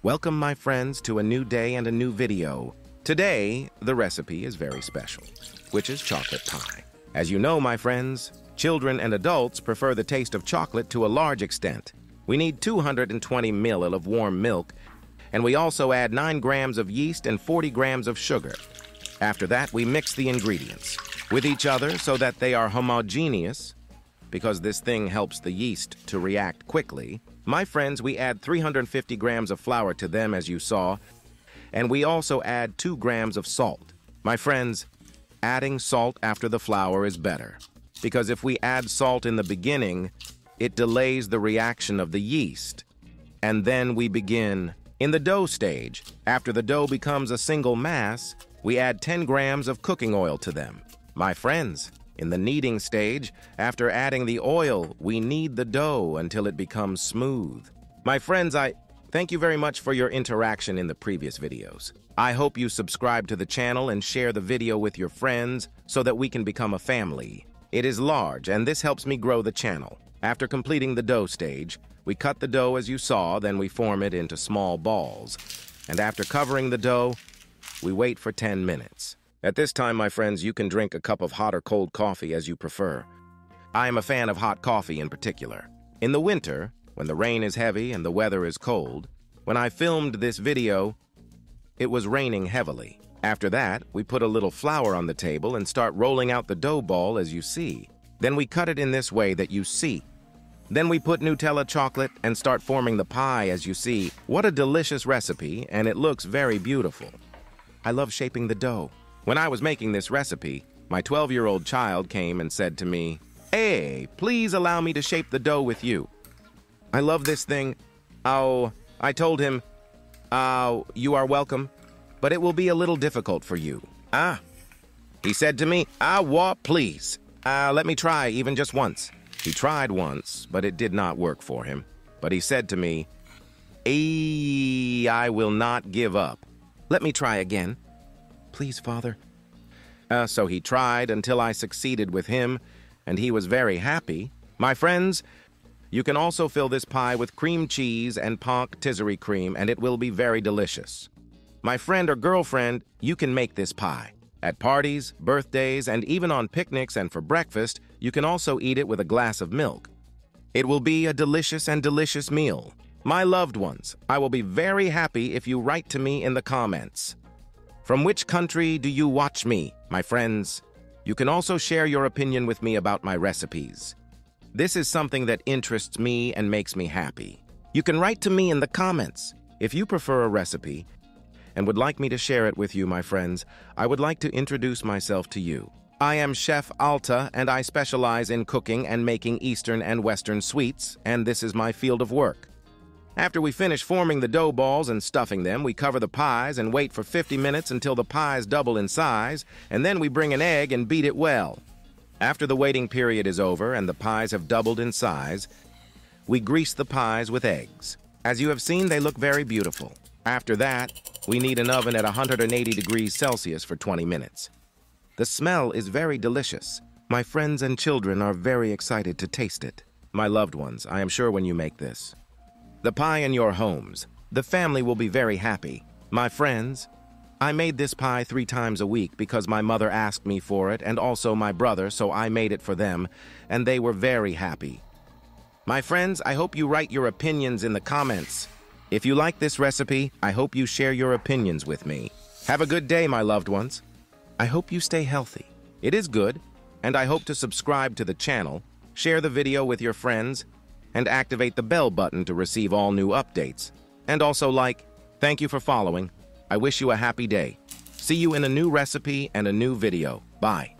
Welcome, my friends, to a new day and a new video. Today, the recipe is very special, which is chocolate pie. As you know, my friends, children and adults prefer the taste of chocolate to a large extent. We need 220 ml of warm milk, and we also add 9 grams of yeast and 40 grams of sugar. After that, we mix the ingredients with each other so that they are homogeneous, because this thing helps the yeast to react quickly. My friends, we add 350 grams of flour to them, as you saw, and we also add 2 grams of salt. My friends, adding salt after the flour is better, because if we add salt in the beginning, it delays the reaction of the yeast. And then we begin in the dough stage. After the dough becomes a single mass, we add 10 grams of cooking oil to them. My friends, in the kneading stage, after adding the oil, we knead the dough until it becomes smooth. My friends, I thank you very much for your interaction in the previous videos. I hope you subscribe to the channel and share the video with your friends so that we can become a family. It is large, and this helps me grow the channel. After completing the dough stage, we cut the dough as you saw, then we form it into small balls. And after covering the dough, we wait for 10 minutes. At this time, my friends, you can drink a cup of hot or cold coffee as you prefer. I am a fan of hot coffee in particular. In the winter, when the rain is heavy and the weather is cold, when I filmed this video, it was raining heavily. After that, we put a little flour on the table and start rolling out the dough ball as you see. Then we cut it in this way that you see. Then we put Nutella chocolate and start forming the pie as you see. What a delicious recipe, and it looks very beautiful. I love shaping the dough. When I was making this recipe, my 12-year-old child came and said to me, "Hey, please allow me to shape the dough with you. I love this thing." Oh, I told him, "You are welcome, but it will be a little difficult for you." He said to me, "What, please? Let me try even just once." He tried once, but it did not work for him. But he said to me, "I will not give up. Let me try again. Please, Father." So he tried until I succeeded with him, and he was very happy. My friends, you can also fill this pie with cream cheese and pank tisserie cream, and it will be very delicious. My friend or girlfriend, you can make this pie. At parties, birthdays, and even on picnics and for breakfast, you can also eat it with a glass of milk. It will be a delicious meal. My loved ones, I will be very happy if you write to me in the comments. From which country do you watch me, my friends? You can also share your opinion with me about my recipes. This is something that interests me and makes me happy. You can write to me in the comments. If you prefer a recipe and would like me to share it with you, my friends, I would like to introduce myself to you. I am Chef Alta, and I specialize in cooking and making Eastern and Western sweets, and this is my field of work. After we finish forming the dough balls and stuffing them, we cover the pies and wait for 50 minutes until the pies double in size, and then we bring an egg and beat it well. After the waiting period is over and the pies have doubled in size, we grease the pies with eggs. As you have seen, they look very beautiful. After that, we need an oven at 180 degrees Celsius for 20 minutes. The smell is very delicious. My friends and children are very excited to taste it. My loved ones, I am sure when you make this, the pie in your homes, the family will be very happy. My friends, I made this pie 3 times a week because my mother asked me for it and also my brother, so I made it for them, and they were very happy. My friends, I hope you write your opinions in the comments. If you like this recipe, I hope you share your opinions with me. Have a good day, my loved ones. I hope you stay healthy. It is good, and I hope to subscribe to the channel, share the video with your friends, and activate the bell button to receive all new updates. And also like. Thank you for following. I wish you a happy day. See you in a new recipe and a new video. Bye.